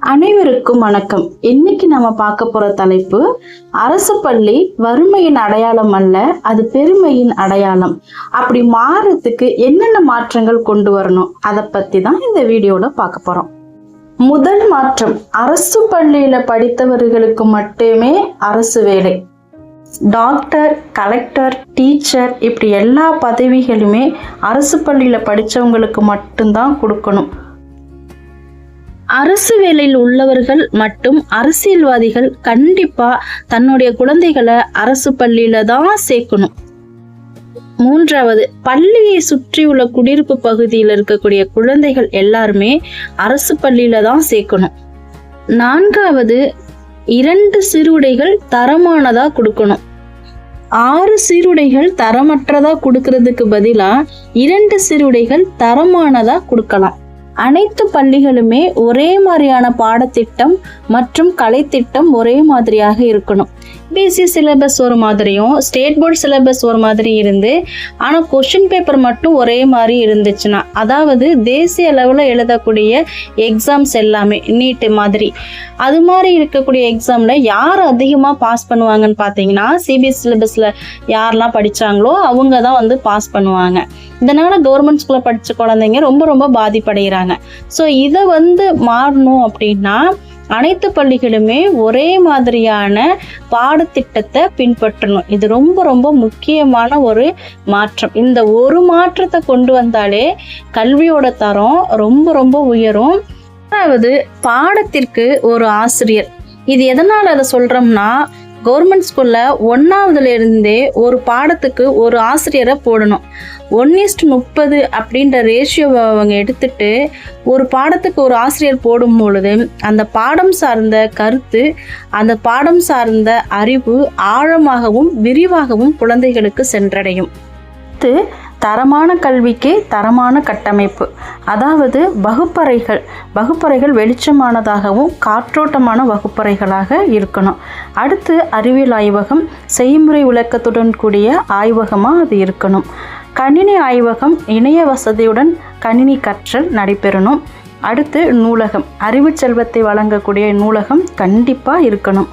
அனைவருக்கும் வணக்கம். இன்னைக்கு நம்ம பார்க்க போற தலைப்பு, அரசு பள்ளி வறுமையின் அடையாளம் அல்ல, அது பெருமையின் அடையாளம். அப்படி மாறதுக்கு என்னென்ன மாற்றங்கள் கொண்டு வரணும், அதை பத்தி தான் இந்த வீடியோல பார்க்க போறோம். முதல் மாற்றம், அரசு பள்ளியில படித்தவர்களுக்கு மட்டுமே அரசு வேலை. டாக்டர், கலெக்டர், டீச்சர் இப்படி எல்லா பதவிகளுமே அரசு பள்ளியில படிச்சவங்களுக்கு மட்டும்தான் கொடுக்கணும். அரசு வேலையில் உள்ளவர்கள் மற்றும் அரசியல்வாதிகள் கண்டிப்பா தன்னுடைய குழந்தைகளை அரசு பள்ளியில தான் சேர்க்கணும். மூன்றாவது, பள்ளியை சுற்றியுள்ள குடியிருப்பு பகுதியில் இருக்கக்கூடிய குழந்தைகள் எல்லாருமே அரசு பள்ளியில தான் சேர்க்கணும். நான்காவது, 2 சீருடைகள் தரமானதா கொடுக்கணும். 6 சீருடைகள் தரமற்றதா கொடுக்கறதுக்கு பதிலா 2 சீருடைகள் தரமானதா கொடுக்கலாம். அனைத்து பள்ளிகளுமே ஒரே மாதிரியான பாடத்திட்டம் மற்றும் கலைத்திட்டம் ஒரே மாதிரியாக இருக்கணும். பிசி சிலபஸ் ஒரு மாதிரியும் ஸ்டேட் போர்டு சிலபஸ் ஒரு மாதிரி இருந்து ஆனால் கொஷின் பேப்பர் மட்டும் ஒரே மாதிரி இருந்துச்சுன்னா, அதாவது தேசிய அளவில் எழுதக்கூடிய எக்ஸாம்ஸ் எல்லாமே நீட்டு மாதிரி அது மாதிரி இருக்கக்கூடிய எக்ஸாமில் யார் அதிகமாக பாஸ் பண்ணுவாங்கன்னு பார்த்தீங்கன்னா, சிபிஎஸ் சிலபஸில் யாரெல்லாம் படித்தாங்களோ அவங்க தான் பாஸ் பண்ணுவாங்க. இதனால் கவர்மெண்ட் ஸ்கூலில் படித்த குழந்தைங்க ரொம்ப பாதிப்படைகிறாங்க. ஸோ இதை மாறணும் அப்படின்னா அனைத்து பள்ளிகளுமே ஒரே மாதிரியான பாடத்திட்டத்தை பின்பற்றணும். இது ரொம்ப முக்கியமான ஒரு மாற்றம். இந்த ஒரு மாற்றத்தை கொண்டு வந்தாலே கல்வியோட தரம் ரொம்ப உயரும். அதாவது பாடத்திற்கு ஒரு ஆசிரியர். இது எதனால் அதை சொல்கிறோம்னா, கவர்மெண்ட் ஸ்கூலில் 1ஆவதுல இருந்தே ஒரு பாடத்துக்கு ஒரு ஆசிரியரை போடணும். 1:30 அப்படின்ற ரேஷியோவை அவங்க எடுத்துட்டு ஒரு பாடத்துக்கு ஒரு ஆசிரியர் போடும் பொழுது அந்த பாடம் சார்ந்த கருத்து, அந்த பாடம் சார்ந்த அறிவு ஆழமாகவும் விரிவாகவும் குழந்தைகளுக்கு சென்றடையும். தரமான கல்விக்கு தரமான கட்டமைப்பு, அதாவது வகுப்பறைகள் வெளிச்சமானதாகவும் காற்றோட்டமான வகுப்பறைகளாக இருக்கணும். அடுத்து அறிவியல் ஆய்வகம், செய்முறை விளக்கத்துடன் கூடிய ஆய்வகமாக அது இருக்கணும். கணினி ஆய்வகம், இணைய வசதியுடன் கணினி கற்றல் நடைபெறணும். அடுத்து நூலகம், அறிவு செல்வத்தை வழங்கக்கூடிய நூலகம் கண்டிப்பாக இருக்கணும்.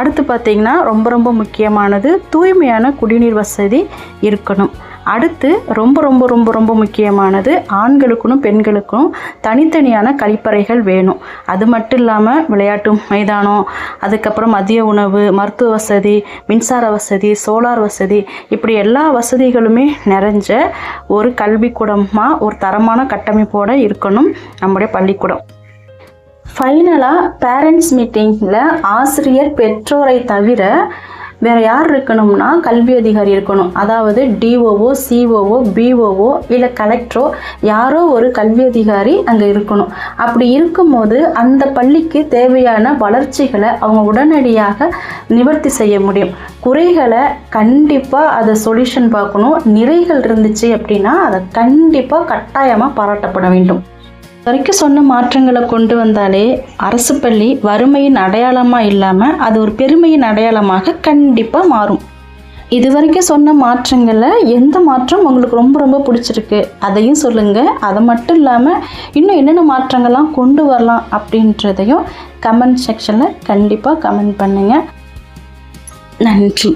அடுத்து பார்த்திங்கன்னா ரொம்ப முக்கியமானது தூய்மையான குடிநீர் வசதி இருக்கணும். அடுத்து ரொம்ப முக்கியமானது ஆண்களுக்கும் பெண்களுக்கும் தனித்தனியான கழிப்பறைகள் வேணும். அது மட்டும் இல்லாமல் விளையாட்டு மைதானம், அதுக்கப்புறம் மதிய உணவு, மருத்துவ வசதி, மின்சார வசதி, சோலார் வசதி, இப்படி எல்லா வசதிகளுமே நிறைஞ்ச ஒரு கல்விக்கூடமாக ஒரு தரமான கட்டமைப்போடு இருக்கணும் நம்முடைய பள்ளிக்கூடம். ஃபைனலாக பேரண்ட்ஸ் மீட்டிங்கில் ஆசிரியர், பெற்றோரை தவிர வேறு யார் இருக்கணும்னா கல்வி அதிகாரி இருக்கணும். அதாவது டிஓஓ, சிஓஓ, பிஓஓ இல்லை கலெக்டரோ யாரோ ஒரு கல்வி அதிகாரி அங்கே இருக்கணும். அப்படி இருக்கும்போது அந்த பள்ளிக்கு தேவையான வளர்ச்சிகளை அவங்க உடனடியாக நிவர்த்தி செய்ய முடியும். குறைகளை கண்டிப்பாக அதை சொல்யூஷன் பார்க்கணும். நிறைகள் இருந்துச்சு அப்படின்னா அதை கண்டிப்பாக கட்டாயமாக பாராட்டப்பட வேண்டும். வரைக்கும் சொன்ன மாற்றங்களை கொண்டு வந்தாலே அரசு பள்ளி வறுமையின் அடையாளமாக இல்லாமல் அது ஒரு பெருமையின் அடையாளமாக கண்டிப்பாக மாறும். இது வரைக்கும் சொன்ன மாற்றங்களில் எந்த மாற்றம் உங்களுக்கு ரொம்ப பிடிச்சிருக்கு அதையும் சொல்லுங்கள். அது மட்டும் இல்லாமல் இன்னும் என்னென்ன மாற்றங்கள்லாம் கொண்டு வரலாம் அப்படின்றதையும் கமெண்ட் செக்ஷனில் கண்டிப்பாக கமெண்ட் பண்ணுங்கள். நன்றி.